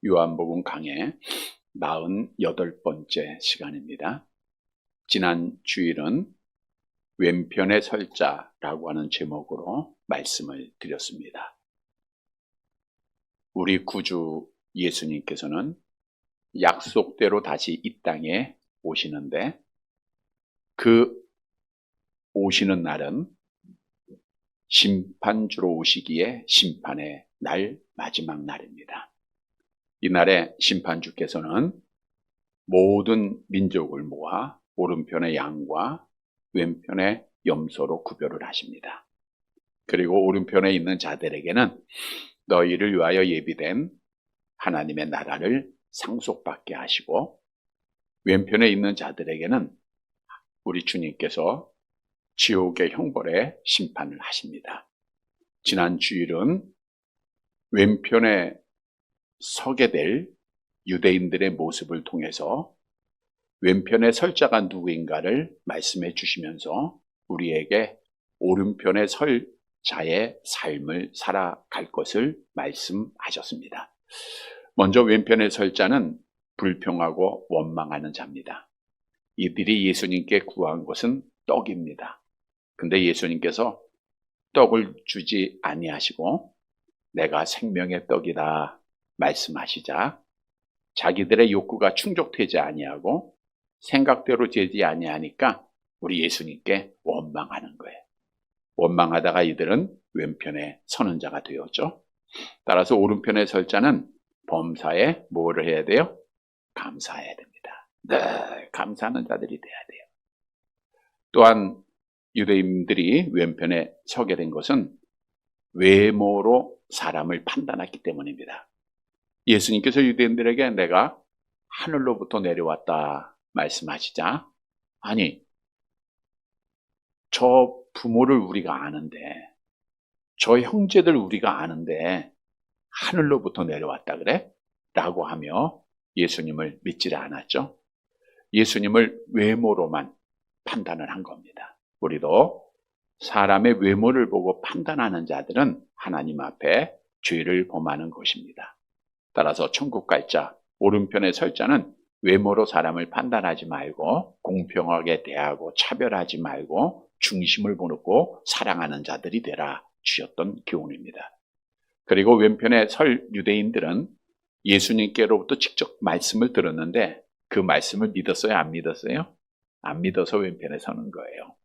요한복음 강의 48번째 시간입니다. 지난 주일은 왼편에 설자라고 하는 제목으로 말씀을 드렸습니다. 우리 구주 예수님께서는 약속대로 다시 이 땅에 오시는데 그 오시는 날은 심판주로 오시기에 심판의 날, 마지막 날입니다. 이날에 심판주께서는 모든 민족을 모아 오른편의 양과 왼편의 염소로 구별을 하십니다. 그리고 오른편에 있는 자들에게는 너희를 위하여 예비된 하나님의 나라를 상속받게 하시고, 왼편에 있는 자들에게는 우리 주님께서 지옥의 형벌에 심판을 하십니다. 지난 주일은 왼편에 서게 될 유대인들의 모습을 통해서 왼편에 설 자가 누구인가를 말씀해 주시면서 우리에게 오른편에 설 자의 삶을 살아갈 것을 말씀하셨습니다. 먼저 왼편에 설 자는 불평하고 원망하는 자입니다. 이들이 예수님께 구한 것은 떡입니다. 근데 예수님께서 떡을 주지 아니하시고 내가 생명의 떡이다 말씀하시자 자기들의 욕구가 충족되지 아니하고 생각대로 되지 아니하니까 우리 예수님께 원망하는 거예요. 원망하다가 이들은 왼편에 서는 자가 되었죠. 따라서 오른편에 설 자는 범사에 뭐를 해야 돼요? 감사해야 됩니다. 늘 감사하는 자들이 돼야 돼요. 또한 유대인들이 왼편에 서게 된 것은 외모로 사람을 판단했기 때문입니다. 예수님께서 유대인들에게 내가 하늘로부터 내려왔다 말씀하시자, 아니 저 부모를 우리가 아는데, 저 형제들 우리가 아는데 하늘로부터 내려왔다 그래? 라고 하며 예수님을 믿지를 않았죠. 예수님을 외모로만 판단을 한 겁니다. 우리도 사람의 외모를 보고 판단하는 자들은 하나님 앞에 죄를 범하는 것입니다. 따라서 천국 갈 자, 오른편에 설 자는 외모로 사람을 판단하지 말고 공평하게 대하고 차별하지 말고 중심을 보고 사랑하는 자들이 되라 주셨던 교훈입니다. 그리고 왼편에 설 유대인들은 예수님께로부터 직접 말씀을 들었는데 그 말씀을 믿었어요? 안 믿었어요? 안 믿어서 왼편에 서는 거예요.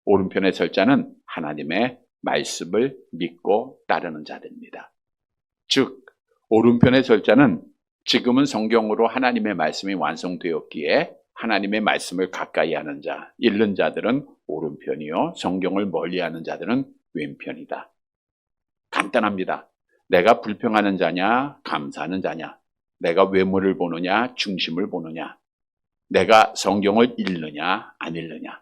오른편에 설 자는 하나님의 말씀을 믿고 따르는 자들입니다. 즉 오른편에 설 자는 지금은 성경으로 하나님의 말씀이 완성되었기에 하나님의 말씀을 가까이 하는 자, 읽는 자들은 오른편이요, 성경을 멀리하는 자들은 왼편이다. 간단합니다. 내가 불평하는 자냐, 감사하는 자냐, 내가 외모를 보느냐, 중심을 보느냐, 내가 성경을 읽느냐, 안 읽느냐.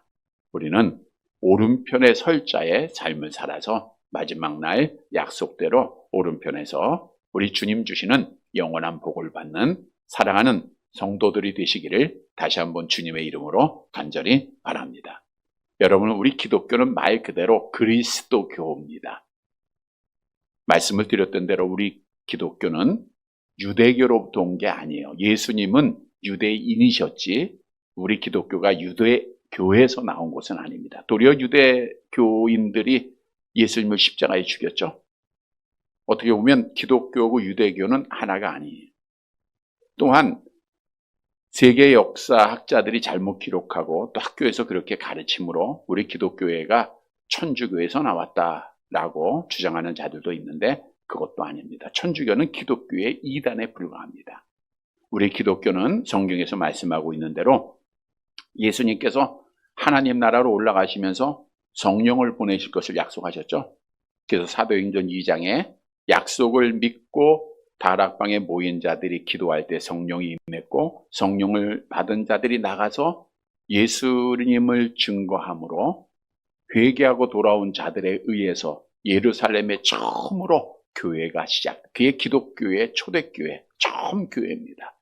우리는 오른편에 설 자의 삶을 살아서 마지막 날 약속대로 오른편에서 우리 주님 주시는 영원한 복을 받는 사랑하는 성도들이 되시기를 다시 한번 주님의 이름으로 간절히 바랍니다. 여러분, 우리 기독교는 말 그대로 그리스도교입니다. 말씀을 드렸던 대로 우리 기독교는 유대교로부터 온 게 아니에요. 예수님은 유대인이셨지 우리 기독교가 유대교에서 나온 것은 아닙니다. 도리어 유대교인들이 예수님을 십자가에 죽였죠. 어떻게 보면 기독교고 유대교는 하나가 아니에요. 또한 세계 역사학자들이 잘못 기록하고 또 학교에서 그렇게 가르침으로 우리 기독교회가 천주교에서 나왔다라고 주장하는 자들도 있는데 그것도 아닙니다. 천주교는 기독교의 이단에 불과합니다. 우리 기독교는 성경에서 말씀하고 있는 대로 예수님께서 하나님 나라로 올라가시면서 성령을 보내실 것을 약속하셨죠. 그래서 사도행전 2장에 약속을 믿고 다락방에 모인 자들이 기도할 때 성령이 임했고 성령을 받은 자들이 나가서 예수님을 증거함으로 회개하고 돌아온 자들에 의해서 예루살렘에 처음으로 교회가 그게 기독교의 초대교회, 처음 교회입니다.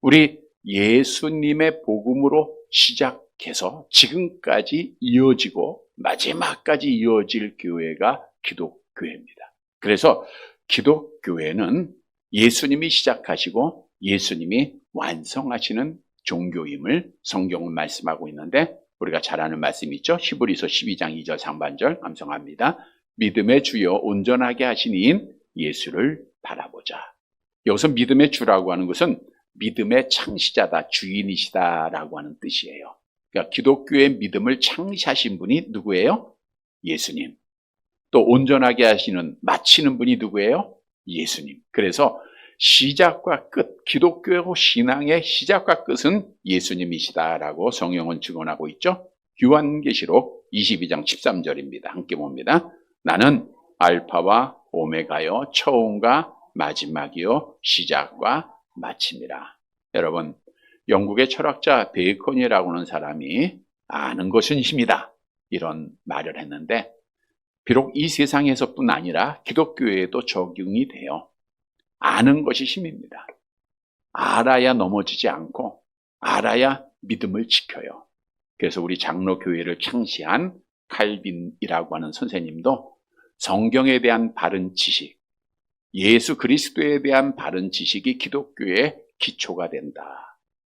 우리 예수님의 복음으로 시작해서 지금까지 이어지고 마지막까지 이어질 교회가 기독교회입니다. 그래서 기독교회는 예수님이 시작하시고 예수님이 완성하시는 종교임을 성경은 말씀하고 있는데, 우리가 잘 아는 말씀이 있죠. 히브리서 12장 2절 상반절 암송합니다. 믿음의 주여 온전하게 하신 이인 예수를 바라보자. 여기서 믿음의 주라고 하는 것은 믿음의 창시자다, 주인이시다라고 하는 뜻이에요. 그러니까 기독교의 믿음을 창시하신 분이 누구예요? 예수님. 또 온전하게 하시는, 마치는 분이 누구예요? 예수님. 그래서 시작과 끝, 기독교 신앙의 시작과 끝은 예수님이시다라고 성경은 증언하고 있죠. 요한계시록 22장 13절입니다. 함께 봅니다. 나는 알파와 오메가요, 처음과 마지막이요, 시작과 마침이라. 여러분, 영국의 철학자 베이컨이라고 하는 사람이 아는 것은 힘이다, 이런 말을 했는데, 비록 이 세상에서뿐 아니라 기독교에도 적용이 돼요. 아는 것이 힘입니다. 알아야 넘어지지 않고 알아야 믿음을 지켜요. 그래서 우리 장로교회를 창시한 칼빈이라고 하는 선생님도 성경에 대한 바른 지식, 예수 그리스도에 대한 바른 지식이 기독교의 기초가 된다.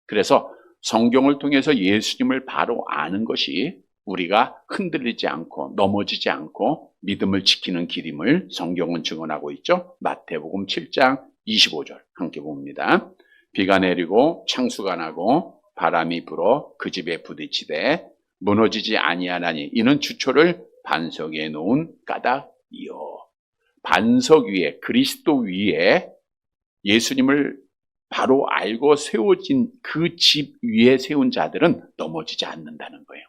그래서 성경을 통해서 예수님을 바로 아는 것이 우리가 흔들리지 않고 넘어지지 않고 믿음을 지키는 길임을 성경은 증언하고 있죠. 마태복음 7장 25절 함께 봅니다. 비가 내리고 창수가 나고 바람이 불어 그 집에 부딪히되 무너지지 아니하나니 이는 주초를 반석 위에 놓은 까닭이요. 반석 위에, 그리스도 위에 예수님을 바로 알고 세워진 그 집 위에 세운 자들은 넘어지지 않는다는 거예요.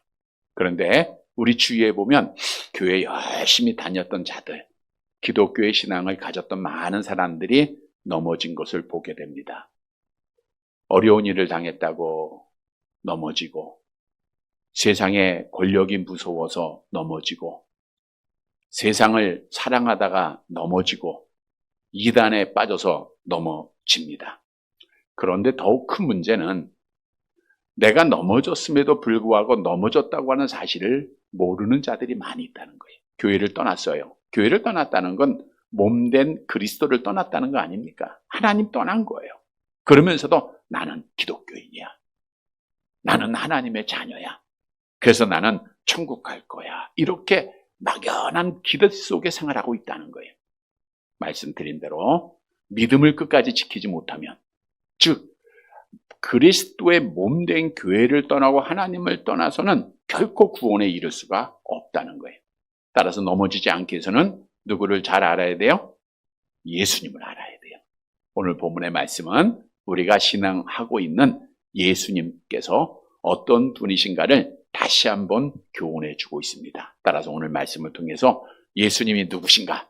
그런데 우리 주위에 보면 교회 열심히 다녔던 자들, 기독교의 신앙을 가졌던 많은 사람들이 넘어진 것을 보게 됩니다. 어려운 일을 당했다고 넘어지고, 세상의 권력이 무서워서 넘어지고, 세상을 사랑하다가 넘어지고, 이단에 빠져서 넘어집니다. 그런데 더욱 큰 문제는 내가 넘어졌음에도 불구하고 넘어졌다고 하는 사실을 모르는 자들이 많이 있다는 거예요. 교회를 떠났어요. 교회를 떠났다는 건 몸된 그리스도를 떠났다는 거 아닙니까? 하나님 떠난 거예요. 그러면서도 나는 기독교인이야. 나는 하나님의 자녀야. 그래서 나는 천국 갈 거야. 이렇게 막연한 기대 속에 생활하고 있다는 거예요. 말씀드린 대로 믿음을 끝까지 지키지 못하면, 즉 그리스도의 몸된 교회를 떠나고 하나님을 떠나서는 결코 구원에 이를 수가 없다는 거예요. 따라서 넘어지지 않기 위해서는 누구를 잘 알아야 돼요? 예수님을 알아야 돼요. 오늘 본문의 말씀은 우리가 신앙하고 있는 예수님께서 어떤 분이신가를 다시 한번 교훈해 주고 있습니다. 따라서 오늘 말씀을 통해서 예수님이 누구신가?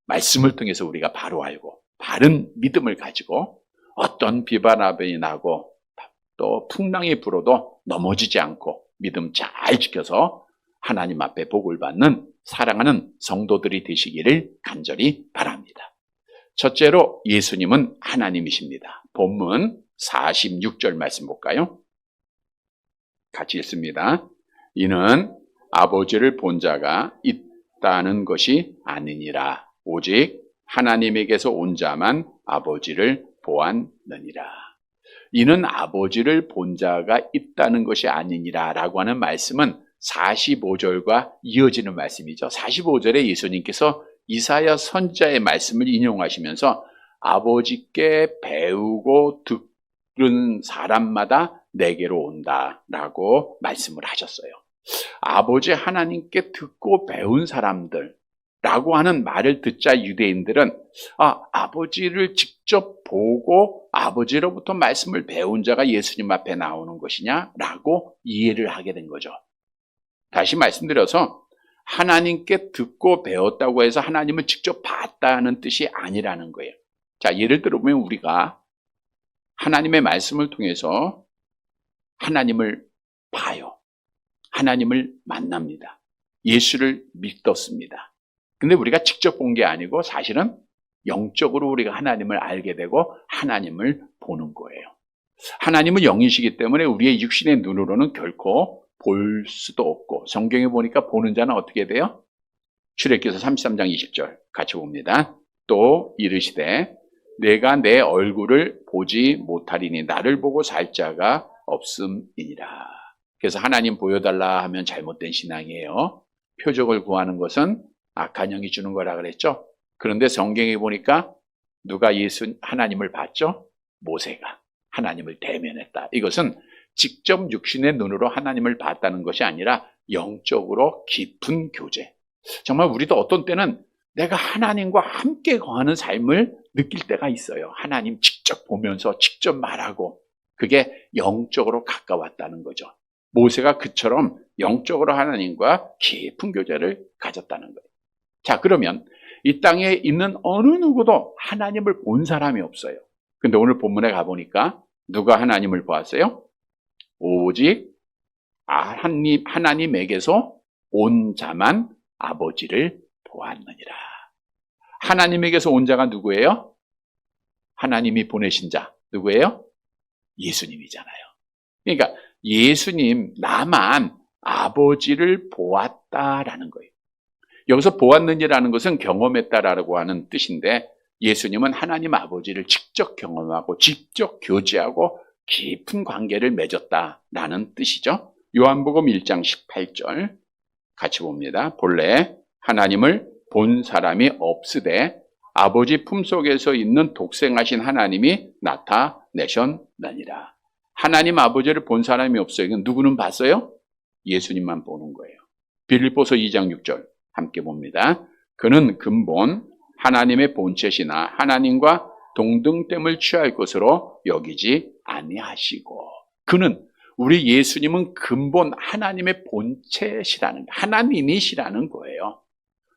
말씀을 통해서 우리가 바로 알고 바른 믿음을 가지고 어떤 비바람이 나고 또 풍랑이 불어도 넘어지지 않고 믿음 잘 지켜서 하나님 앞에 복을 받는 사랑하는 성도들이 되시기를 간절히 바랍니다. 첫째로 예수님은 하나님이십니다. 본문 46절 말씀 볼까요? 같이 읽습니다. 이는 아버지를 본 자가 있다는 것이 아니니라. 오직 하나님에게서 온 자만 아버지를 보았느니라. 이는 아버지를 본 자가 있다는 것이 아니니라 라고 하는 말씀은 45절과 이어지는 말씀이죠. 45절에 예수님께서 이사야 선지자의 말씀을 인용하시면서 아버지께 배우고 들은 사람마다 내게로 온다라고 말씀을 하셨어요. 아버지 하나님께 듣고 배운 사람들 라고 하는 말을 듣자 유대인들은 아버지를 직접 보고 아버지로부터 말씀을 배운 자가 예수님 앞에 나오는 것이냐? 라고 이해를 하게 된 거죠. 다시 말씀드려서 하나님께 듣고 배웠다고 해서 하나님을 직접 봤다는 뜻이 아니라는 거예요. 자, 예를 들어보면 우리가 하나님의 말씀을 통해서 하나님을 봐요. 하나님을 만납니다. 예수를 믿었습니다. 근데 우리가 직접 본 게 아니고 사실은 영적으로 우리가 하나님을 알게 되고 하나님을 보는 거예요. 하나님은 영이시기 때문에 우리의 육신의 눈으로는 결코 볼 수도 없고, 성경에 보니까 보는 자는 어떻게 돼요? 출애굽기서 33장 20절 같이 봅니다. 또 이르시되 내가 내 얼굴을 보지 못하리니 나를 보고 살 자가 없음이니라. 그래서 하나님 보여달라 하면 잘못된 신앙이에요. 표적을 구하는 것은 악한 영이 주는 거라 그랬죠. 그런데 성경에 보니까 누가 하나님을 봤죠? 모세가 하나님을 대면했다. 이것은 직접 육신의 눈으로 하나님을 봤다는 것이 아니라 영적으로 깊은 교제. 정말 우리도 어떤 때는 내가 하나님과 함께 거하는 삶을 느낄 때가 있어요. 하나님 직접 보면서 직접 말하고, 그게 영적으로 가까웠다는 거죠. 모세가 그처럼 영적으로 하나님과 깊은 교제를 가졌다는 거예요. 자, 그러면 이 땅에 있는 어느 누구도 하나님을 본 사람이 없어요. 근데 오늘 본문에 가보니까 누가 하나님을 보았어요? 오직 하나님에게서 온 자만 아버지를 보았느니라. 하나님에게서 온 자가 누구예요? 하나님이 보내신 자 누구예요? 예수님이잖아요. 그러니까 예수님 나만 아버지를 보았다라는 거예요. 여기서 보았느니라는 것은 경험했다라고 하는 뜻인데, 예수님은 하나님 아버지를 직접 경험하고 직접 교제하고 깊은 관계를 맺었다라는 뜻이죠. 요한복음 1장 18절 같이 봅니다. 본래 하나님을 본 사람이 없으되 아버지 품속에서 있는 독생하신 하나님이 나타내셨느니라. 하나님 아버지를 본 사람이 없어요. 이건 누구는 봤어요? 예수님만 보는 거예요. 빌립보서 2장 6절 함께 봅니다. 그는 근본 하나님의 본체시나 하나님과 동등됨을 취할 것으로 여기지 아니하시고. 그는, 우리 예수님은 근본 하나님의 본체시라는, 하나님이시라는 거예요.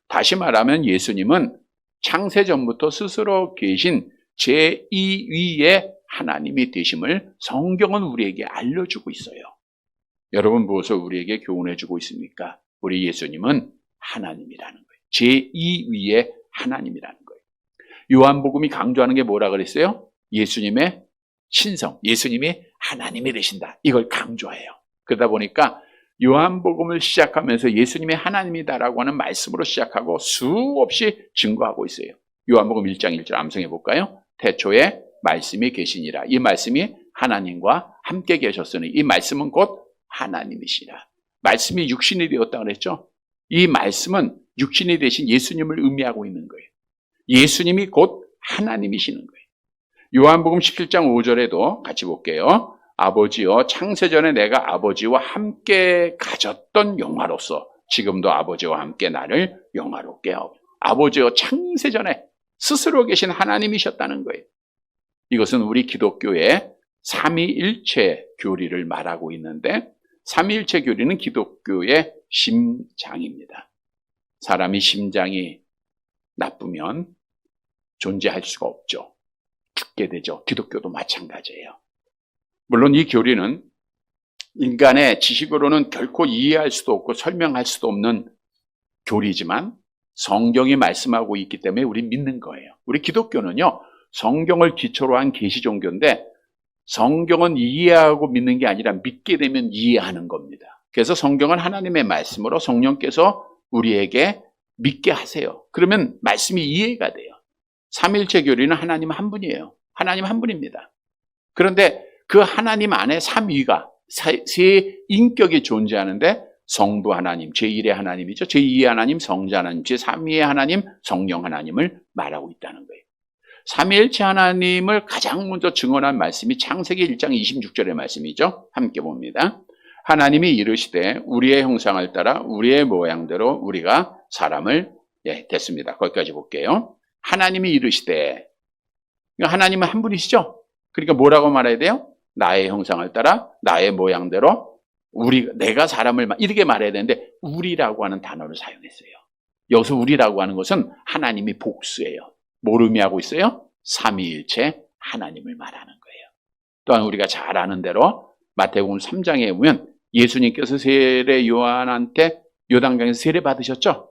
다시 말하면 예수님은 창세전부터 스스로 계신 제2위의 하나님이 되심을 성경은 우리에게 알려주고 있어요. 여러분, 무엇을 우리에게 교훈해주고 있습니까? 우리 예수님은 하나님이라는 거예요. 제2위의 하나님이라는 거예요. 요한복음이 강조하는 게 뭐라 그랬어요? 예수님의 신성, 예수님이 하나님이 되신다. 이걸 강조해요. 그러다 보니까 요한복음을 시작하면서 예수님이 하나님이다라고 하는 말씀으로 시작하고 수없이 증거하고 있어요. 요한복음 1장 1절 암송해 볼까요? 태초에 말씀이 계시니라. 이 말씀이 하나님과 함께 계셨으니 이 말씀은 곧 하나님이시라. 말씀이 육신이 되었다 그랬죠? 이 말씀은 육신이 되신 예수님을 의미하고 있는 거예요. 예수님이 곧 하나님이시는 거예요. 요한복음 17장 5절에도 같이 볼게요. 아버지여, 창세전에 내가 아버지와 함께 가졌던 영화로서 지금도 아버지와 함께 나를 영화롭게 하오. 아버지여, 창세전에 스스로 계신 하나님이셨다는 거예요. 이것은 우리 기독교의 삼위일체 교리를 말하고 있는데, 삼위일체 교리는 기독교의 심장입니다. 사람이 심장이 나쁘면 존재할 수가 없죠. 죽게 되죠. 기독교도 마찬가지예요. 물론 이 교리는 인간의 지식으로는 결코 이해할 수도 없고 설명할 수도 없는 교리지만 성경이 말씀하고 있기 때문에 우리 믿는 거예요. 우리 기독교는요, 성경을 기초로 한 계시 종교인데 성경은 이해하고 믿는 게 아니라 믿게 되면 이해하는 겁니다. 그래서 성경은 하나님의 말씀으로 성령께서 우리에게 믿게 하세요. 그러면 말씀이 이해가 돼요. 삼일체 교리는 하나님 한 분이에요. 하나님 한 분입니다. 그런데 그 하나님 안에 삼위가, 세 인격이 존재하는데 성부 하나님, 제1의 하나님이죠. 제2의 하나님, 성자 하나님, 제3위의 하나님, 성령 하나님을 말하고 있다는 거예요. 삼위일체 하나님을 가장 먼저 증언한 말씀이 창세기 1장 26절의 말씀이죠. 함께 봅니다. 하나님이 이르시되 우리의 형상을 따라 우리의 모양대로 우리가 사람을 됐습니다. 거기까지 볼게요. 하나님이 이르시되, 하나님은 한 분이시죠? 그러니까 뭐라고 말해야 돼요? 나의 형상을 따라 나의 모양대로 내가 사람을 이렇게 말해야 되는데 우리라고 하는 단어를 사용했어요. 여기서 우리라고 하는 것은 하나님이 복수예요. 뭘 의미하고 있어요? 삼위일체 하나님을 말하는 거예요. 또한 우리가 잘 아는 대로 마태복음 3장에 보면 예수님께서 세례 요한한테 요단강에서 세례 받으셨죠?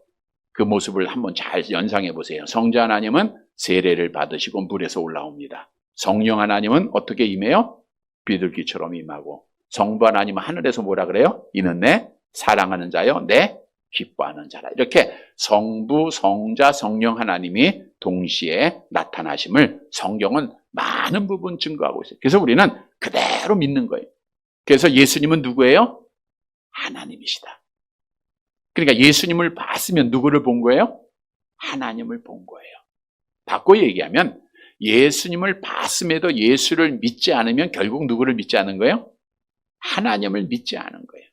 그 모습을 한번 잘 연상해 보세요. 성자 하나님은 세례를 받으시고 물에서 올라옵니다. 성령 하나님은 어떻게 임해요? 비둘기처럼 임하고, 성부 하나님은 하늘에서 뭐라 그래요? 이는 내 사랑하는 자요, 내 기뻐하는 자라. 이렇게 성부, 성자, 성령 하나님이 동시에 나타나심을 성경은 많은 부분 증거하고 있어요. 그래서 우리는 그대로 믿는 거예요. 그래서 예수님은 누구예요? 하나님이시다. 그러니까 예수님을 봤으면 누구를 본 거예요? 하나님을 본 거예요. 바꿔 얘기하면 예수님을 봤음에도 예수를 믿지 않으면 결국 누구를 믿지 않은 거예요? 하나님을 믿지 않은 거예요.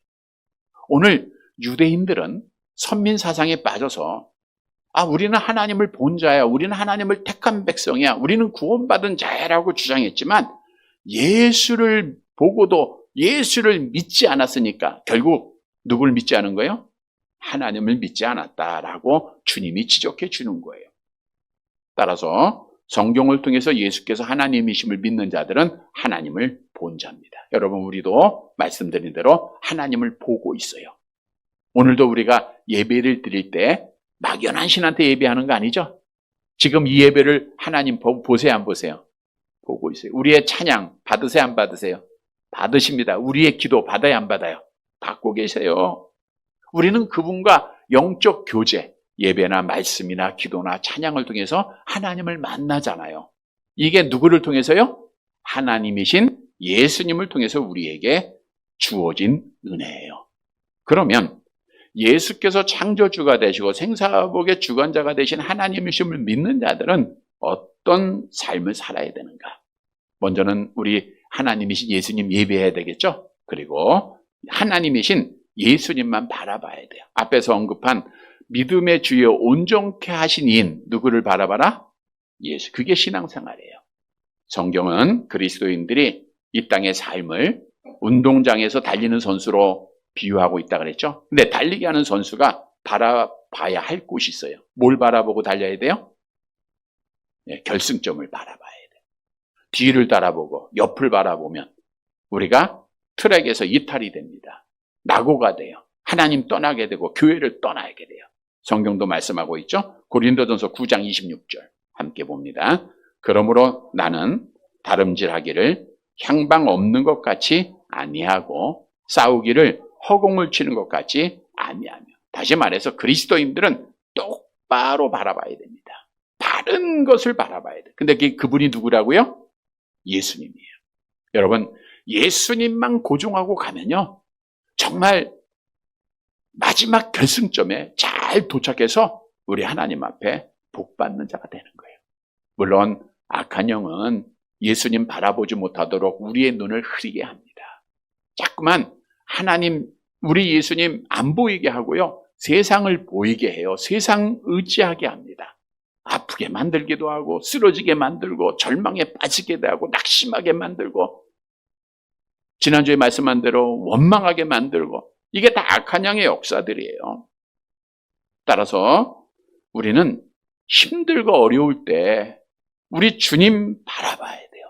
오늘 유대인들은 선민 사상에 빠져서 우리는 하나님을 본 자야, 우리는 하나님을 택한 백성이야, 우리는 구원받은 자야라고 주장했지만 예수를 보고도 예수를 믿지 않았으니까 결국 누구를 믿지 않은 거예요? 하나님을 믿지 않았다라고 주님이 지적해 주는 거예요. 따라서 성경을 통해서 예수께서 하나님이심을 믿는 자들은 하나님을 본 자입니다. 여러분, 우리도 말씀드린 대로 하나님을 보고 있어요. 오늘도 우리가 예배를 드릴 때 막연한 신한테 예배하는 거 아니죠? 지금 이 예배를 하나님 보세요, 안 보세요? 보고 있어요. 우리의 찬양 받으세요, 안 받으세요? 받으십니다. 우리의 기도 받아야, 안 받아요? 받고 계세요. 우리는 그분과 영적 교제, 예배나 말씀이나 기도나 찬양을 통해서 하나님을 만나잖아요. 이게 누구를 통해서요? 하나님이신 예수님을 통해서 우리에게 주어진 은혜예요. 그러면 예수께서 창조주가 되시고 생사복의 주관자가 되신 하나님이심을 믿는 자들은 어떤 삶을 살아야 되는가? 먼저는 우리 하나님이신 예수님 예배해야 되겠죠? 그리고 하나님이신 예수님만 바라봐야 돼요. 앞에서 언급한 믿음의 주여 온전케 하신 이인, 누구를 바라봐라? 예수. 그게 신앙생활이에요. 성경은 그리스도인들이 이 땅의 삶을 운동장에서 달리는 선수로 비유하고 있다 그랬죠? 근데 달리게 하는 선수가 바라봐야 할 곳이 있어요. 뭘 바라보고 달려야 돼요? 결승점을 바라봐야 돼요. 뒤를 바라보고 옆을 바라보면 우리가 트랙에서 이탈이 됩니다. 낙오가 돼요. 하나님 떠나게 되고 교회를 떠나게 돼요. 성경도 말씀하고 있죠? 고린도전서 9장 26절 함께 봅니다. 그러므로 나는 다름질하기를 향방 없는 것 같이 아니하고 싸우기를 허공을 치는 것 같이 아니하며. 다시 말해서 그리스도인들은 똑바로 바라봐야 됩니다. 바른 것을 바라봐야 돼요. 근데 그분이 누구라고요? 예수님이에요. 여러분, 예수님만 고정하고 가면요, 정말 마지막 결승점에 잘 도착해서 우리 하나님 앞에 복받는 자가 되는 거예요. 물론 악한 영은 예수님 바라보지 못하도록 우리의 눈을 흐리게 합니다. 자꾸만 하나님, 우리 예수님 안 보이게 하고요, 세상을 보이게 해요. 세상 의지하게 합니다. 아프게 만들기도 하고 쓰러지게 만들고 절망에 빠지게 하고 낙심하게 만들고 지난주에 말씀한 대로 원망하게 만들고, 이게 다 악한 영의 역사들이에요. 따라서 우리는 힘들고 어려울 때 우리 주님 바라봐야 돼요.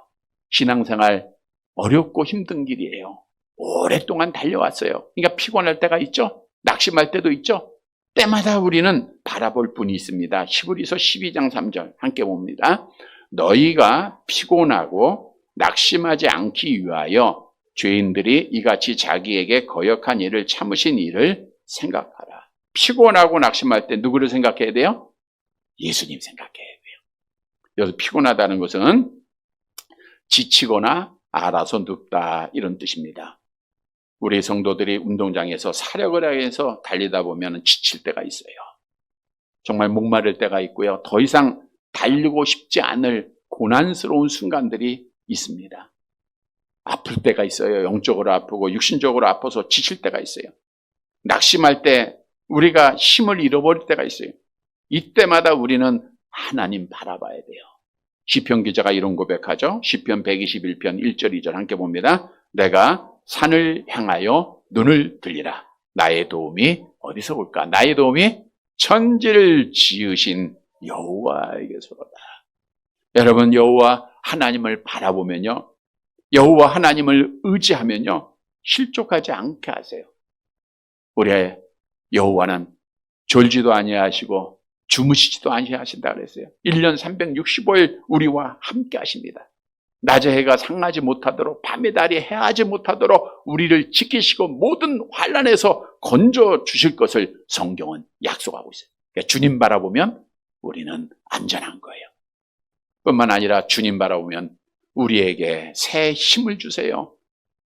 신앙생활 어렵고 힘든 길이에요. 오랫동안 달려왔어요. 그러니까 피곤할 때가 있죠. 낙심할 때도 있죠. 때마다 우리는 바라볼 분이 있습니다. 히브리서 12장 3절 함께 봅니다. 너희가 피곤하고 낙심하지 않기 위하여 죄인들이 이같이 자기에게 거역한 일을 참으신 일을 생각하라. 피곤하고 낙심할 때 누구를 생각해야 돼요? 예수님 생각해야 돼요. 여기서 피곤하다는 것은 지치거나 알아서 눕다 이런 뜻입니다. 우리 성도들이 운동장에서 사력을 해서 달리다 보면 지칠 때가 있어요. 정말 목마를 때가 있고요. 더 이상 달리고 싶지 않을 고난스러운 순간들이 있습니다. 아플 때가 있어요. 영적으로 아프고 육신적으로 아파서 지칠 때가 있어요. 낙심할 때 우리가 힘을 잃어버릴 때가 있어요. 이때마다 우리는 하나님 바라봐야 돼요. 시편 기자가 이런 고백하죠. 시편 121편 1절 2절 함께 봅니다. 내가 산을 향하여 눈을 들리라. 나의 도움이 어디서 올까? 나의 도움이 천지를 지으신 여호와에게서로다. 여러분, 여호와 하나님을 바라보면요, 여호와 하나님을 의지하면요, 실족하지 않게 하세요. 우리의 여호와는 졸지도 아니하시고 주무시지도 아니하신다 그랬어요. 1년 365일 우리와 함께 하십니다. 낮에 해가 상하지 못하도록 밤에 달이 해하지 못하도록 우리를 지키시고 모든 환난에서 건져 주실 것을 성경은 약속하고 있어요. 그러니까 주님 바라보면 우리는 안전한 거예요. 뿐만 아니라 주님 바라보면 우리에게 새 힘을 주세요.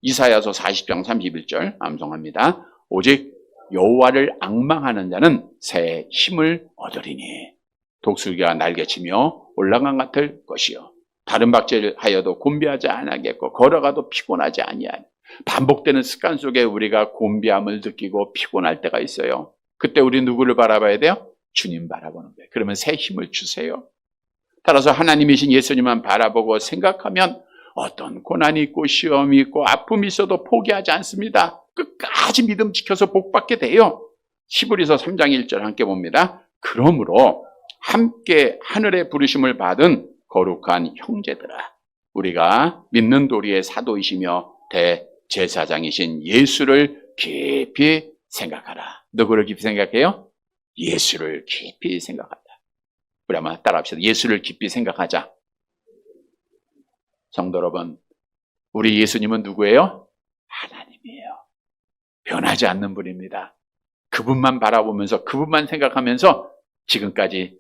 이사야서 40장 31절 암송합니다. 오직 여호와를 앙망하는 자는 새 힘을 얻으리니 독수리가 날개치며 올라간 같을 것이요 다른 박질하여도 곤비하지 아니하겠고 걸어가도 피곤하지 아니하니. 반복되는 습관 속에 우리가 곤비함을 느끼고 피곤할 때가 있어요. 그때 우리 누구를 바라봐야 돼요? 주님 바라보는 거예요. 그러면 새 힘을 주세요. 따라서 하나님이신 예수님만 바라보고 생각하면 어떤 고난이 있고 시험이 있고 아픔이 있어도 포기하지 않습니다. 끝까지 믿음 지켜서 복받게 돼요. 히브리서 3장 1절 함께 봅니다. 그러므로 함께 하늘의 부르심을 받은 거룩한 형제들아, 우리가 믿는 도리의 사도이시며 대제사장이신 예수를 깊이 생각하라. 누구를 깊이 생각해요? 예수를 깊이 생각한다. 우리 한번 따라합시다. 예수를 깊이 생각하자. 성도 여러분, 우리 예수님은 누구예요? 하나님이에요. 변하지 않는 분입니다. 그분만 바라보면서 그분만 생각하면서 지금까지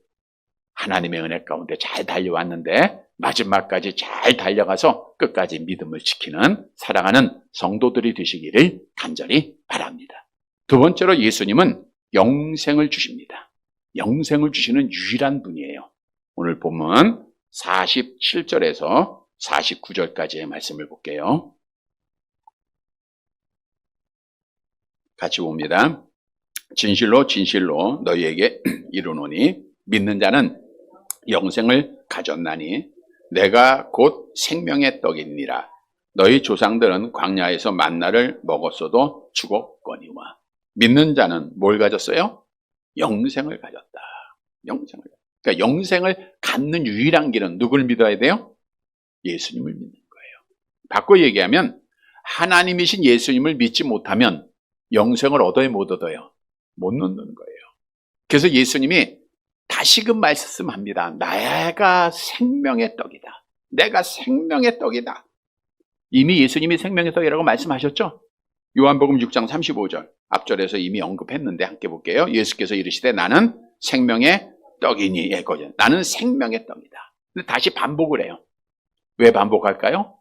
하나님의 은혜 가운데 잘 달려왔는데 마지막까지 잘 달려가서 끝까지 믿음을 지키는 사랑하는 성도들이 되시기를 간절히 바랍니다. 두 번째로 예수님은 영생을 주십니다. 영생을 주시는 유일한 분이에요. 오늘 본문 47절에서 49절까지의 말씀을 볼게요. 같이 봅니다. 진실로 진실로 너희에게 이르노니 믿는 자는 영생을 가졌나니 내가 곧 생명의 떡이니라. 너희 조상들은 광야에서 만나를 먹었어도 죽었거니와. 믿는 자는 뭘 가졌어요? 영생을 가졌다. 영생을. 그러니까 영생을 갖는 유일한 길은 누굴 믿어야 돼요? 예수님을 믿는 거예요. 바꿔 얘기하면 하나님이신 예수님을 믿지 못하면 영생을 얻어야 못 얻어요? 못 얻는 거예요. 그래서 예수님이 다시금 말씀합니다. 내가 생명의 떡이다. 내가 생명의 떡이다. 이미 예수님이 생명의 떡이라고 말씀하셨죠? 요한복음 6장 35절 앞절에서 이미 언급했는데 함께 볼게요. 예수께서 이르시되 나는 생명의 떡이니. 나는 생명의 떡이다. 근데 다시 반복을 해요. 왜 반복할까요?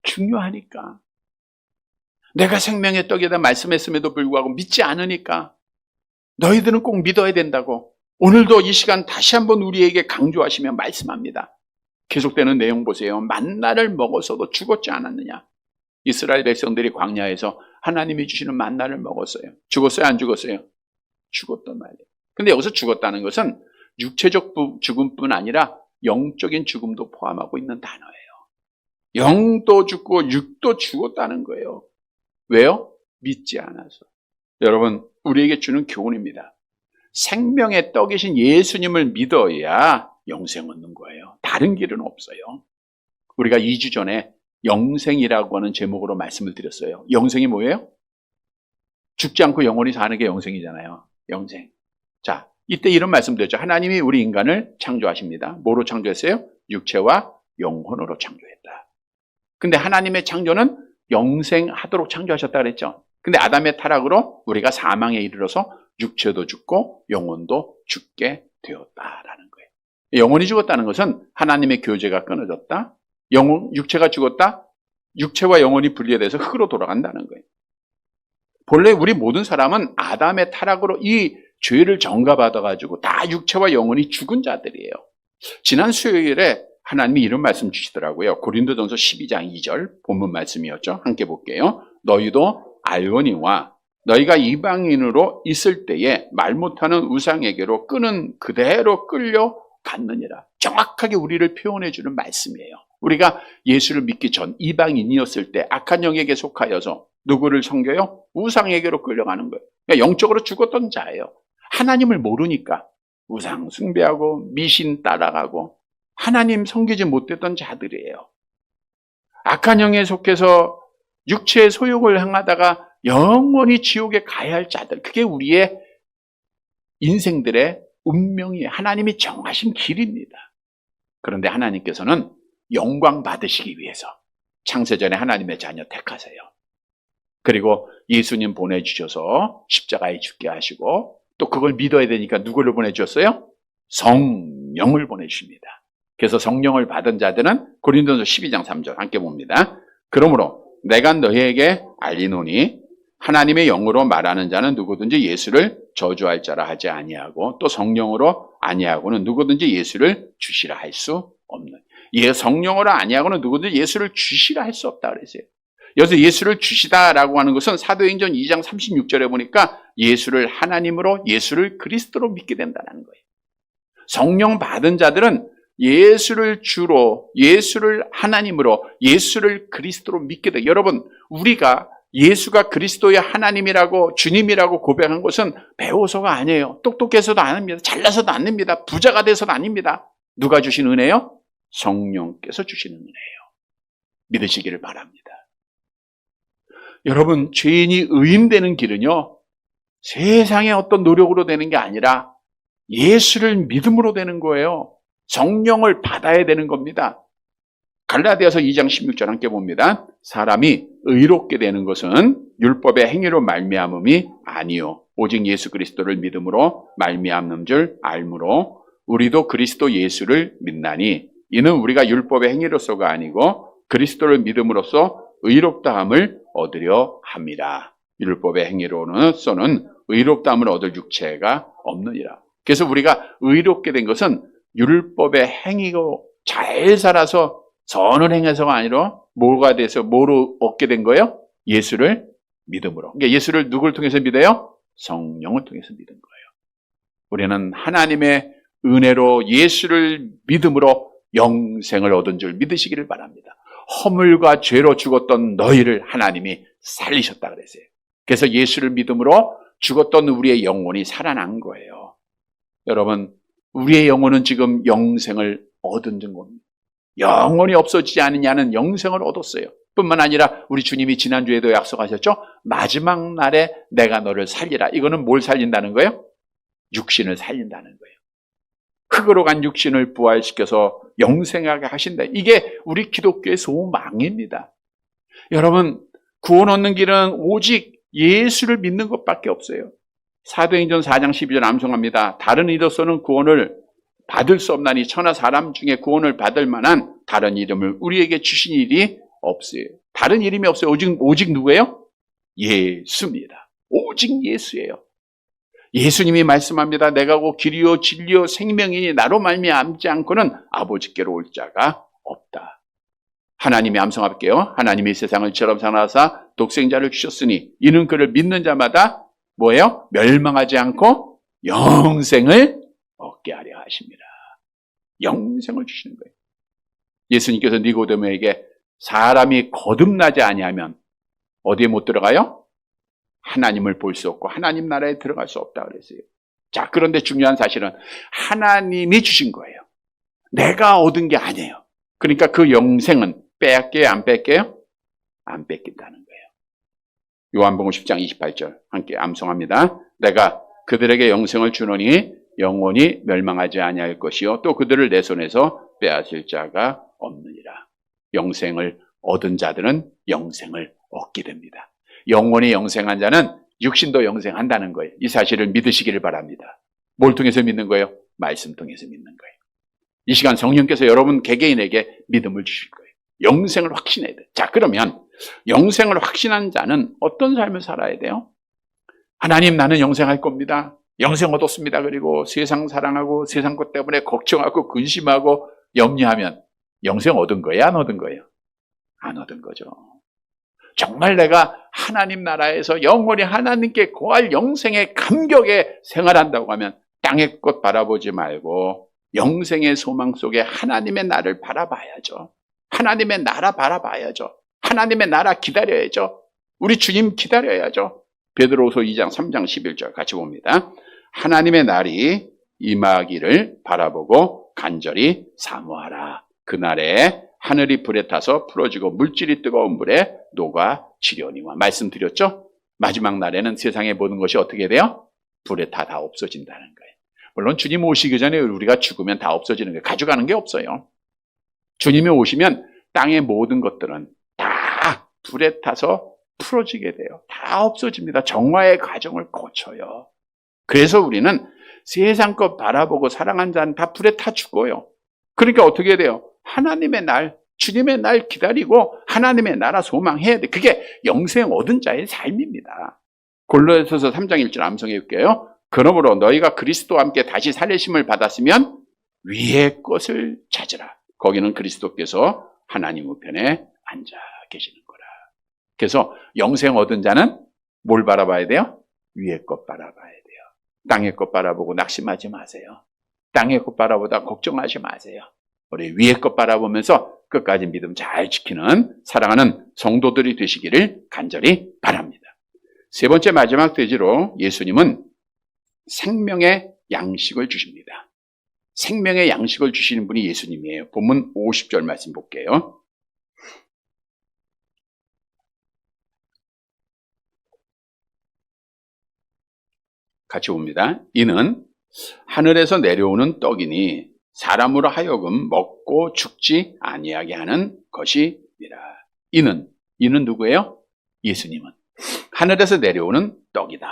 중요하니까. 내가 생명의 떡이다 말씀했음에도 불구하고 믿지 않으니까. 너희들은 꼭 믿어야 된다고. 오늘도 이 시간 다시 한번 우리에게 강조하시며 말씀합니다. 계속되는 내용 보세요. 만나를 먹어서도 죽었지 않았느냐. 이스라엘 백성들이 광야에서 하나님이 주시는 만나를 먹었어요. 죽었어요? 안 죽었어요? 죽었단 말이에요. 근데 여기서 죽었다는 것은 육체적 죽음뿐 아니라 영적인 죽음도 포함하고 있는 단어예요. 영도 죽고 육도 죽었다는 거예요. 왜요? 믿지 않아서. 여러분, 우리에게 주는 교훈입니다. 생명의 떡이신 예수님을 믿어야 영생 얻는 거예요. 다른 길은 없어요. 우리가 2주 전에 영생이라고 하는 제목으로 말씀을 드렸어요. 영생이 뭐예요? 죽지 않고 영원히 사는 게 영생이잖아요. 영생. 자, 이때 이런 말씀 드렸죠. 하나님이 우리 인간을 창조하십니다. 뭐로 창조했어요? 육체와 영혼으로 창조했다. 근데 하나님의 창조는 영생하도록 창조하셨다 그랬죠. 근데 아담의 타락으로 우리가 사망에 이르러서 육체도 죽고 영혼도 죽게 되었다라는 거예요. 영혼이 죽었다는 것은 하나님의 교제가 끊어졌다. 육체가 죽었다. 육체와 영혼이 분리돼서 흙으로 돌아간다는 거예요. 본래 우리 모든 사람은 아담의 타락으로 이 죄를 전가받아가지고 다 육체와 영혼이 죽은 자들이에요. 지난 수요일에 하나님이 이런 말씀 주시더라고요. 고린도전서 12장 2절 본문 말씀이었죠. 함께 볼게요. 너희도 알거니와 너희가 이방인으로 있을 때에 말 못하는 우상에게로 끄는 그대로 끌려갔느니라. 정확하게 우리를 표현해 주는 말씀이에요. 우리가 예수를 믿기 전 이방인이었을 때 악한 영에게 속하여서 누구를 섬겨요? 우상에게로 끌려가는 거예요. 그러니까 영적으로 죽었던 자예요. 하나님을 모르니까 우상 숭배하고 미신 따라가고 하나님 섬기지 못했던 자들이에요. 악한 영에 속해서 육체의 소욕을 행하다가 영원히 지옥에 가야 할 자들, 그게 우리의 인생들의 운명이에요. 하나님이 정하신 길입니다. 그런데 하나님께서는 영광 받으시기 위해서 창세전에 하나님의 자녀 택하세요. 그리고 예수님 보내주셔서 십자가에 죽게 하시고 또 그걸 믿어야 되니까 누구를 보내주셨어요? 성령을 보내주십니다. 그래서 성령을 받은 자들은 고린도서 12장 3절 함께 봅니다. 그러므로 내가 너희에게 알리노니 하나님의 영으로 말하는 자는 누구든지 예수를 저주할 자라 하지 아니하고 또 성령으로 아니하고는 누구든지 예수를 주시라 할 수 없는. 성령으로 아니하고는 누구든지 예수를 주시라 할 수 없다 그랬어요. 여기서 예수를 주시다라고 하는 것은 사도행전 2장 36절에 보니까 예수를 하나님으로, 예수를 그리스도로 믿게 된다는 거예요. 성령 받은 자들은 예수를 주로, 예수를 하나님으로, 예수를 그리스도로 믿게 돼. 여러분, 우리가 예수가 그리스도의 하나님이라고, 주님이라고 고백한 것은 배워서가 아니에요. 똑똑해서도 아닙니다. 잘나서도 아닙니다. 부자가 돼서도 아닙니다. 누가 주신 은혜요? 성령께서 주시는 은혜예요. 믿으시기를 바랍니다. 여러분, 죄인이 의인되는 길은요, 세상의 어떤 노력으로 되는 게 아니라 예수를 믿음으로 되는 거예요. 성령을 받아야 되는 겁니다. 갈라디아서 2장 16절 함께 봅니다. 사람이 의롭게 되는 것은 율법의 행위로 말미암음이 아니요 오직 예수 그리스도를 믿음으로 말미암는 줄 알므로 우리도 그리스도 예수를 믿나니 이는 우리가 율법의 행위로서가 아니고 그리스도를 믿음으로써 의롭다함을 얻으려 합니다. 율법의 행위로서는 의롭다함을 얻을 육체가 없느니라. 그래서 우리가 의롭게 된 것은 율법의 행위로 잘 살아서 선을 행해서가 아니라 뭐가 돼서 뭐로 얻게 된 거예요? 예수를 믿음으로. 그러니까 예수를 누굴 통해서 믿어요? 성령을 통해서 믿은 거예요. 우리는 하나님의 은혜로 예수를 믿음으로 영생을 얻은 줄 믿으시기를 바랍니다. 허물과 죄로 죽었던 너희를 하나님이 살리셨다 그랬어요. 그래서 예수를 믿음으로 죽었던 우리의 영혼이 살아난 거예요. 여러분, 우리의 영혼은 지금 영생을 얻은 겁니다. 영혼이 없어지지 않느냐는 영생을 얻었어요. 뿐만 아니라 우리 주님이 지난주에도 약속하셨죠? 마지막 날에 내가 너를 살리라. 이거는 뭘 살린다는 거예요? 육신을 살린다는 거예요. 흙으로 간 육신을 부활시켜서 영생하게 하신다. 이게 우리 기독교의 소망입니다. 여러분, 구원 얻는 길은 오직 예수를 믿는 것밖에 없어요. 사도행전 4장 12절 암송합니다. 다른 이로서는 구원을 받을 수 없나니 천하 사람 중에 구원을 받을 만한 다른 이름을 우리에게 주신 일이 없어요. 다른 이름이 없어요. 오직 누구예요? 예수입니다. 오직 예수예요. 예수님이 말씀합니다. 내가 곧 길이요 진리요 생명이니 나로 말미암지 않고는 아버지께로 올 자가 없다. 하나님이 암송할게요. 하나님이 세상을 이처럼 사랑하사 독생자를 주셨으니 이는 그를 믿는 자마다 뭐예요? 멸망하지 않고 영생을 얻게 하려 하십니다. 영생을 주시는 거예요. 예수님께서 니고데모에게 사람이 거듭나지 아니하면 어디에 못 들어가요? 하나님을 볼 수 없고 하나님 나라에 들어갈 수 없다 그랬어요. 자, 그런데 중요한 사실은 하나님이 주신 거예요. 내가 얻은 게 아니에요. 그러니까 그 영생은 빼앗겨요? 안 뺏겨요? 안 뺏긴다는 거예요. 요한복음 10장 28절 함께 암송합니다. 내가 그들에게 영생을 주노니 영원히 멸망하지 아니할 것이요 또 그들을 내 손에서 빼앗을 자가 없느니라. 영생을 얻은 자들은 영생을 얻게 됩니다. 영원히 영생한 자는 육신도 영생한다는 거예요. 이 사실을 믿으시기를 바랍니다. 뭘 통해서 믿는 거예요? 말씀 통해서 믿는 거예요. 이 시간 성령께서 여러분 개개인에게 믿음을 주실 거예요. 영생을 확신해야 돼요. 자, 그러면 영생을 확신한 자는 어떤 삶을 살아야 돼요? 하나님, 나는 영생할 겁니다. 영생 얻었습니다. 그리고 세상 사랑하고 세상 것 때문에 걱정하고 근심하고 염려하면 영생 얻은 거예요? 안 얻은 거예요? 안 얻은 거죠. 정말 내가 하나님 나라에서 영원히 하나님께 거할 영생의 감격에 생활한다고 하면 땅의 것 바라보지 말고 영생의 소망 속에 하나님의 나라를 바라봐야죠. 하나님의 나라 바라봐야죠. 하나님의 나라 기다려야죠. 우리 주님 기다려야죠. 베드로후서 2장 3장 11절 같이 봅니다. 하나님의 날이 임하기를 바라보고 간절히 사모하라. 그날에 하늘이 불에 타서 풀어지고 물질이 뜨거운 물에 녹아지려니와 말씀드렸죠? 마지막 날에는 세상의 모든 것이 어떻게 돼요? 불에 다 없어진다는 거예요. 물론 주님 오시기 전에 우리가 죽으면 다 없어지는 거예요. 가져가는 게 없어요. 주님이 오시면 땅의 모든 것들은 다 불에 타서 풀어지게 돼요. 다 없어집니다. 정화의 과정을 거쳐요. 그래서 우리는 세상 것 바라보고 사랑한 자는 다 불에 타 죽어요. 그러니까 어떻게 돼요? 하나님의 날, 주님의 날 기다리고 하나님의 나라 소망해야 돼. 그게 영생 얻은 자의 삶입니다. 골로새서 3장 1절 암송해 볼게요. 그러므로 너희가 그리스도와 함께 다시 살리심을 받았으면 위의 것을 찾으라. 거기는 그리스도께서 하나님 우편에 앉아 계시는 거라. 그래서 영생 얻은 자는 뭘 바라봐야 돼요? 위의 것 바라봐야 돼요. 땅의 것 바라보고 낙심하지 마세요. 땅의 것 바라보다 걱정하지 마세요. 우리 위의 것 바라보면서 끝까지 믿음 잘 지키는 사랑하는 성도들이 되시기를 간절히 바랍니다. 세 번째 마지막 돼지로 예수님은 생명의 양식을 주십니다. 생명의 양식을 주시는 분이 예수님이에요. 본문 50절 말씀 볼게요. 같이 봅니다. 이는 하늘에서 내려오는 떡이니 사람으로 하여금 먹고 죽지 아니하게 하는 것이니라. 이는 누구예요? 예수님은 하늘에서 내려오는 떡이다.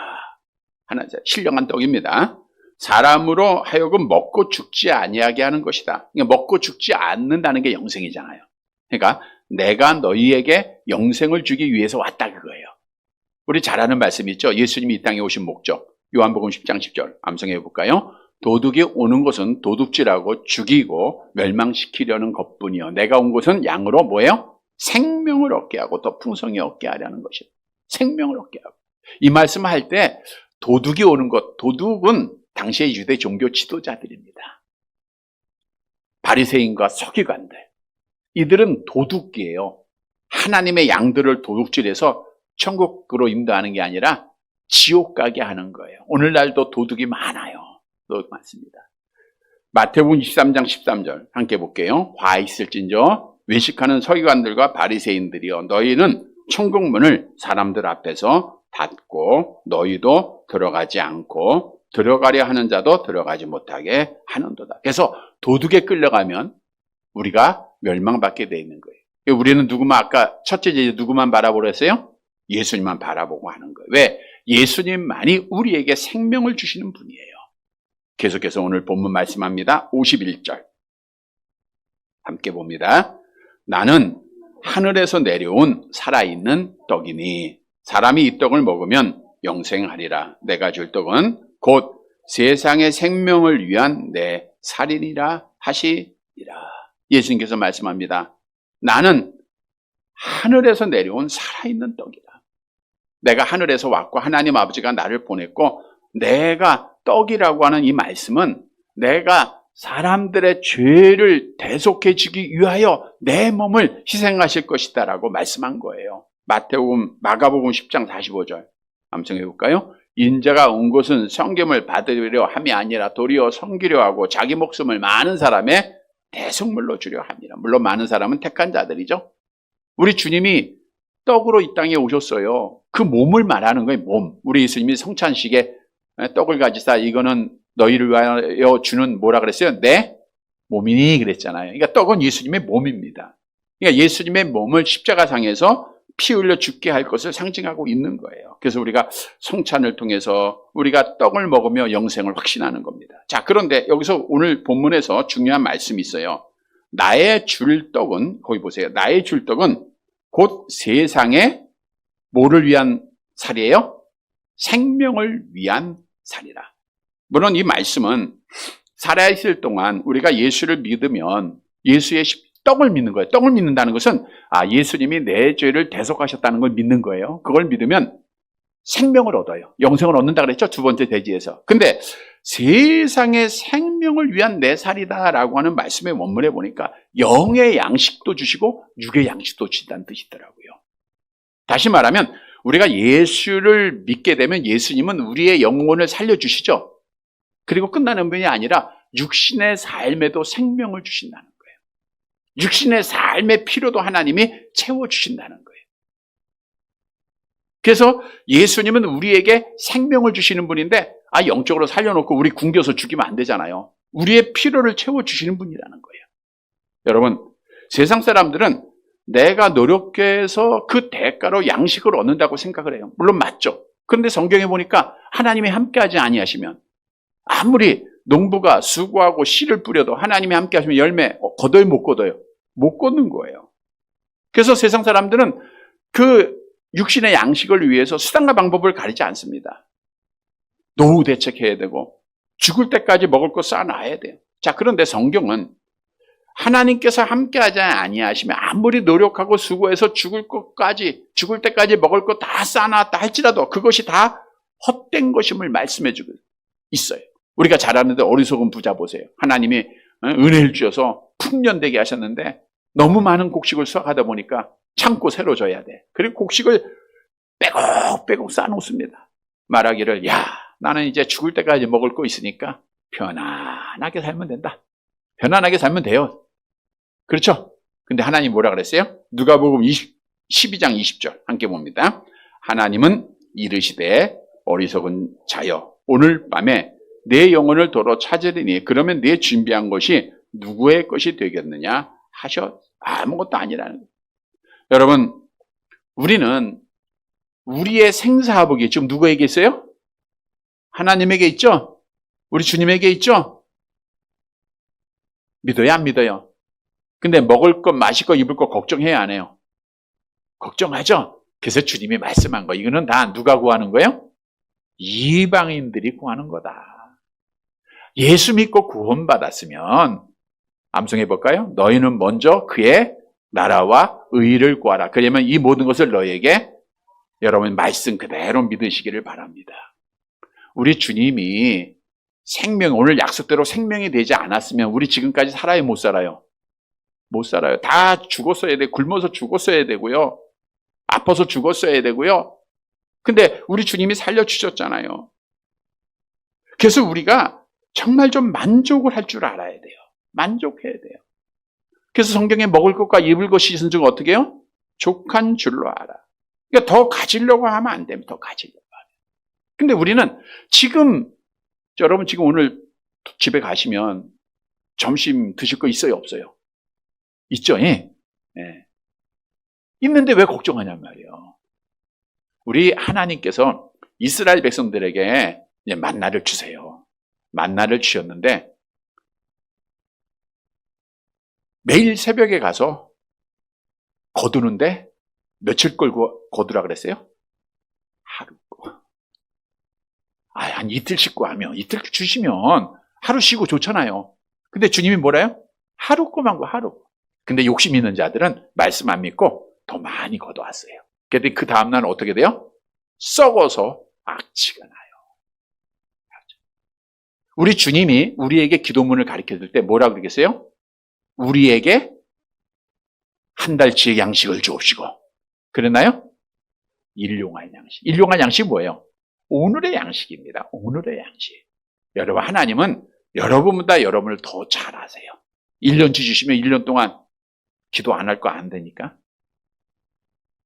하나 신령한 떡입니다. 사람으로 하여금 먹고 죽지 아니하게 하는 것이다. 그러니까 먹고 죽지 않는다는 게 영생이잖아요. 그러니까 내가 너희에게 영생을 주기 위해서 왔다 그거예요. 우리 잘 아는 말씀 있죠? 예수님이 이 땅에 오신 목적. 요한복음 10장 10절 암송해 볼까요? 도둑이 오는 것은 도둑질하고 죽이고 멸망시키려는 것뿐이요. 내가 온 것은 양으로 뭐예요? 생명을 얻게 하고 더 풍성히 얻게 하려는 것이에요. 생명을 얻게 하고. 이 말씀을 할 때 도둑이 오는 것, 도둑은 당시의 유대 종교 지도자들입니다. 바리새인과 서기관들. 이들은 도둑이에요. 하나님의 양들을 도둑질해서 천국으로 인도하는 게 아니라 지옥 가게 하는 거예요. 오늘날도 도둑이 많아요. 도둑 많습니다. 마태복음 23장 13절 함께 볼게요. 화 있을진저 외식하는 서기관들과 바리새인들이여 너희는 천국문을 사람들 앞에서 닫고 너희도 들어가지 않고 들어가려 하는 자도 들어가지 못하게 하는도다. 그래서 도둑에 끌려가면 우리가 멸망받게 돼 있는 거예요. 우리는 누구만 아까 첫째 제자 누구만 바라보려 했어요? 예수님만 바라보고 하는 거예요. 왜? 예수님만이 우리에게 생명을 주시는 분이에요. 계속해서 오늘 본문 말씀합니다. 51절 함께 봅니다. 나는 하늘에서 내려온 살아있는 떡이니 사람이 이 떡을 먹으면 영생하리라. 내가 줄 떡은 곧 세상의 생명을 위한 내 살이니라 하시니라. 예수님께서 말씀합니다. 나는 하늘에서 내려온 살아있는 떡이다. 내가 하늘에서 왔고 하나님 아버지가 나를 보냈고 내가 떡이라고 하는 이 말씀은 내가 사람들의 죄를 대속해 주기 위하여 내 몸을 희생하실 것이다 라고 말씀한 거예요. 마가복음 10장 45절 암송해 볼까요? 인자가 온 것은 성경을 받으려 함이 아니라 도리어 섬기려 하고 자기 목숨을 많은 사람의 대속물로 주려 함이라. 물론 많은 사람은 택한 자들이죠. 우리 주님이 떡으로 이 땅에 오셨어요. 그 몸을 말하는 거예요. 몸. 우리 예수님이 성찬식에 떡을 가지사 이거는 너희를 위하여 주는 뭐라 그랬어요? 내 몸이니 그랬잖아요. 그러니까 떡은 예수님의 몸입니다. 그러니까 예수님의 몸을 십자가상에서 피 흘려 죽게 할 것을 상징하고 있는 거예요. 그래서 우리가 성찬을 통해서 우리가 떡을 먹으며 영생을 확신하는 겁니다. 자, 그런데 여기서 오늘 본문에서 중요한 말씀이 있어요. 나의 줄 떡은, 거기 보세요. 나의 줄 떡은 곧 세상에 뭐를 위한 살이에요? 생명을 위한 살이라. 물론 이 말씀은 살아있을 동안 우리가 예수를 믿으면 예수의 떡을 믿는 거예요. 떡을 믿는다는 것은 예수님이 내 죄를 대속하셨다는 걸 믿는 거예요. 그걸 믿으면 생명을 얻어요. 영생을 얻는다 그랬죠? 두 번째 대지에서. 근데 세상의 생명을 위한 내 살이다라고 하는 말씀의 원문에 보니까 영의 양식도 주시고 육의 양식도 주신다는 뜻이더라고요. 다시 말하면 우리가 예수를 믿게 되면 예수님은 우리의 영혼을 살려주시죠. 그리고 끝나는 분이 아니라 육신의 삶에도 생명을 주신다는 거예요. 육신의 삶의 필요도 하나님이 채워주신다는 거예요. 그래서 예수님은 우리에게 생명을 주시는 분인데 영적으로 살려놓고 우리 굶겨서 죽이면 안 되잖아요. 우리의 필요를 채워주시는 분이라는 거예요. 여러분, 세상 사람들은 내가 노력해서 그 대가로 양식을 얻는다고 생각을 해요. 물론 맞죠. 그런데 성경에 보니까 하나님이 함께하지 아니하시면 아무리 농부가 수고하고 씨를 뿌려도 하나님이 함께 하시면 열매 거둬요, 못 거둬요? 못 거는 거예요. 그래서 세상 사람들은 그 육신의 양식을 위해서 수단과 방법을 가리지 않습니다. 노후 대책해야 되고 죽을 때까지 먹을 거 쌓아놔야 돼요. 자, 그런데 성경은 하나님께서 함께하지 아니하시면 아무리 노력하고 수고해서 죽을 때까지 먹을 거 다 쌓아놨다 할지라도 그것이 다 헛된 것임을 말씀해 주고 있어요. 우리가 잘 아는데 어리석은 부자 보세요. 하나님이 은혜를 주셔서 풍년되게 하셨는데 너무 많은 곡식을 수확하다 보니까 창고 새로 줘야 돼. 그리고 곡식을 빼곡빼곡 쌓아놓습니다. 말하기를 나는 이제 죽을 때까지 먹을 거 있으니까 편안하게 살면 된다. 편안하게 살면 돼요. 그렇죠? 근데 하나님 뭐라 그랬어요? 누가복음 12장 20절 함께 봅니다. 하나님은 이르시되 어리석은 자여 오늘 밤에 내 영혼을 도로 찾으리니 그러면 내 준비한 것이 누구의 것이 되겠느냐 하셔. 아무것도 아니라는 거예요. 여러분, 우리는 우리의 생사화복이 지금 누구에게 있어요? 하나님에게 있죠? 우리 주님에게 있죠? 믿어요, 안 믿어요? 근데 먹을 것, 마실 것, 입을 것 걱정해야 안 해요? 걱정하죠? 그래서 주님이 말씀한 거, 이거는 다 누가 구하는 거예요? 이방인들이 구하는 거다. 예수 믿고 구원받았으면 암송해 볼까요? 너희는 먼저 그의 나라와 의를 구하라. 그러면 이 모든 것을 너희에게 여러분 말씀 그대로 믿으시기를 바랍니다. 우리 주님이 오늘 약속대로 생명이 되지 않았으면 우리 지금까지 살아요, 못 살아요? 못 살아요. 다 죽었어야 돼. 굶어서 죽었어야 되고요. 아파서 죽었어야 되고요. 근데 우리 주님이 살려주셨잖아요. 그래서 우리가 정말 좀 만족을 할 줄 알아야 돼요. 만족해야 돼요. 그래서 성경에 먹을 것과 입을 것이 있은 즉 어떻게 해요? 족한 줄로 알아. 그러니까 더 가지려고 하면 안 됩니다. 더 가지려고 하면. 근데 우리는 여러분 지금 오늘 집에 가시면 점심 드실 거 있어요, 없어요? 있죠? 예. 예. 있는데 왜 걱정하냔 말이에요. 우리 하나님께서 이스라엘 백성들에게 이제 만나를 주세요. 만나를 주셨는데 매일 새벽에 가서 거두는데 며칠 걸고 거두라 그랬어요? 하루. 한 이틀 씻고 하면 이틀 주시면 하루 쉬고 좋잖아요. 근데 주님이 뭐래요? 하루 거만 거 하루. 근데 욕심 있는 자들은 말씀 안 믿고 더 많이 거둬왔어요. 근데 그 다음날 어떻게 돼요? 썩어서 악취가 나요. 우리 주님이 우리에게 기도문을 가르쳐줄 때 뭐라 그러겠어요? 우리에게 한 달치의 양식을 주옵시고. 그랬나요? 일용할 양식. 일용할 양식이 뭐예요? 오늘의 양식입니다. 오늘의 양식. 여러분, 하나님은 여러분보다 여러분을 더 잘 아세요. 1년치 주시면 1년 동안 기도 안 할 거 안 되니까.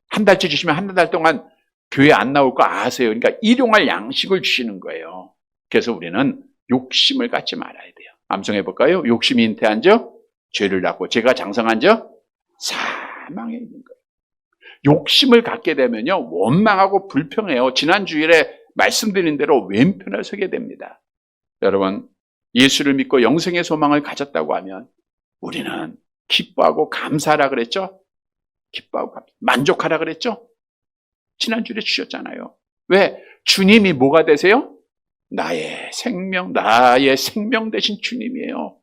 한 달치 주시면 한 달 동안 교회 안 나올 거 아세요. 그러니까 일용할 양식을 주시는 거예요. 그래서 우리는 욕심을 갖지 말아야 돼요. 암송해 볼까요? 욕심이 잉태한 적 죄를 낳고 죄가 장성한 적 사망에 있는 거예요. 욕심을 갖게 되면요 원망하고 불평해요. 지난 주일에 말씀드린 대로 왼편을 서게 됩니다. 여러분, 예수를 믿고 영생의 소망을 가졌다고 하면 우리는 기뻐하고 감사하라 그랬죠? 기뻐하고 만족하라 그랬죠? 지난주에 주셨잖아요. 왜? 주님이 뭐가 되세요? 나의 생명 대신 주님이에요.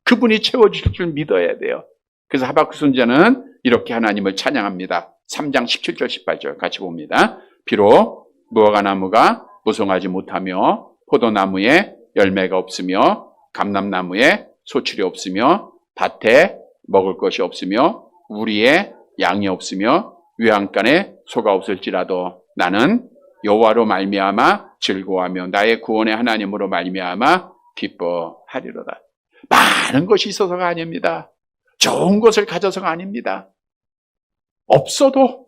그분이 채워주실 줄 믿어야 돼요. 그래서 하박국 선지자는 이렇게 하나님을 찬양합니다. 3장 17절 18절 같이 봅니다. 비록 무화과나무가 무성하지 못하며 포도나무에 열매가 없으며 감람나무에 소출이 없으며 밭에 먹을 것이 없으며 우리의 양이 없으며 외양간에 소가 없을지라도 나는 여호와로 말미암아 즐거워하며 나의 구원의 하나님으로 말미암아 기뻐하리로다. 많은 것이 있어서가 아닙니다. 좋은 것을 가져서가 아닙니다. 없어도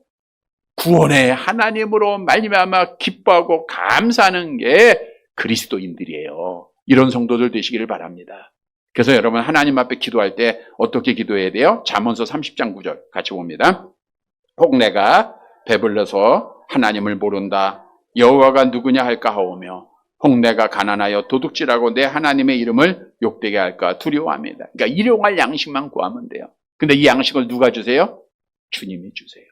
구원의 하나님으로 말미암아 기뻐하고 감사하는 게 그리스도인들이에요. 이런 성도들 되시기를 바랍니다. 그래서 여러분 하나님 앞에 기도할 때 어떻게 기도해야 돼요? 잠언서 30장 9절 같이 봅니다. 혹 내가 배불러서 하나님을 모른다. 여호와가 누구냐 할까 하오며 혹 내가 가난하여 도둑질하고 내 하나님의 이름을 욕되게 할까 두려워합니다. 그러니까 일용할 양식만 구하면 돼요. 근데 이 양식을 누가 주세요? 주님이 주세요.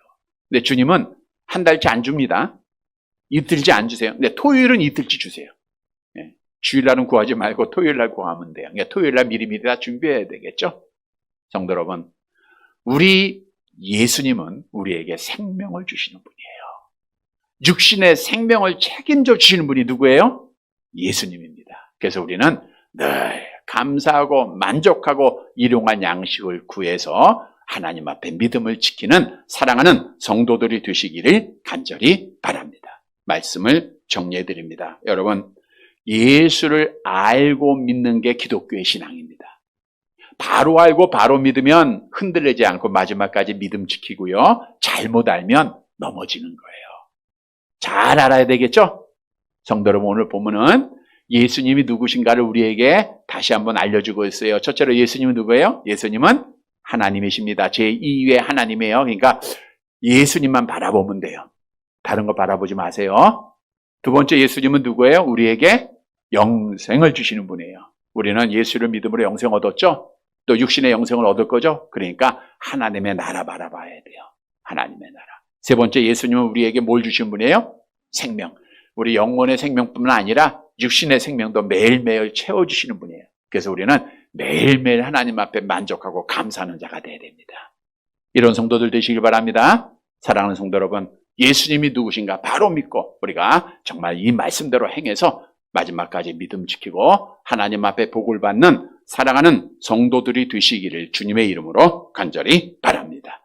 근데 주님은 한 달치 안 줍니다. 이틀치 안 주세요. 근데 토요일은 이틀치 주세요. 예. 주일날은 구하지 말고 토요일날 구하면 돼요. 그러니까 토요일날 미리미리 다 준비해야 되겠죠? 성도 여러분, 우리 예수님은 우리에게 생명을 주시는 분이에요. 육신의 생명을 책임져 주시는 분이 누구예요? 예수님입니다. 그래서 우리는 늘 감사하고 만족하고 일용할 양식을 구해서 하나님 앞에 믿음을 지키는 사랑하는 성도들이 되시기를 간절히 바랍니다. 말씀을 정리해 드립니다. 여러분, 예수를 알고 믿는 게 기독교의 신앙입니다. 바로 알고 바로 믿으면 흔들리지 않고 마지막까지 믿음 지키고요. 잘못 알면 넘어지는 거예요. 잘 알아야 되겠죠? 성도 여러분, 오늘 보면은 예수님이 누구신가를 우리에게 다시 한번 알려주고 있어요. 첫째로 예수님은 누구예요? 예수님은 하나님이십니다. 제2위의 하나님이에요. 그러니까 예수님만 바라보면 돼요. 다른 거 바라보지 마세요. 두 번째, 예수님은 누구예요? 우리에게 영생을 주시는 분이에요. 우리는 예수를 믿음으로 영생 얻었죠? 또 육신의 영생을 얻을 거죠? 그러니까 하나님의 나라 바라봐야 돼요. 하나님의 나라. 세 번째, 예수님은 우리에게 뭘 주신 분이에요? 생명. 우리 영혼의 생명뿐만 아니라 육신의 생명도 매일매일 채워주시는 분이에요. 그래서 우리는 매일매일 하나님 앞에 만족하고 감사하는 자가 되어야 됩니다. 이런 성도들 되시길 바랍니다. 사랑하는 성도 여러분, 예수님이 누구신가 바로 믿고 우리가 정말 이 말씀대로 행해서 마지막까지 믿음 지키고 하나님 앞에 복을 받는 사랑하는 성도들이 되시기를 주님의 이름으로 간절히 바랍니다.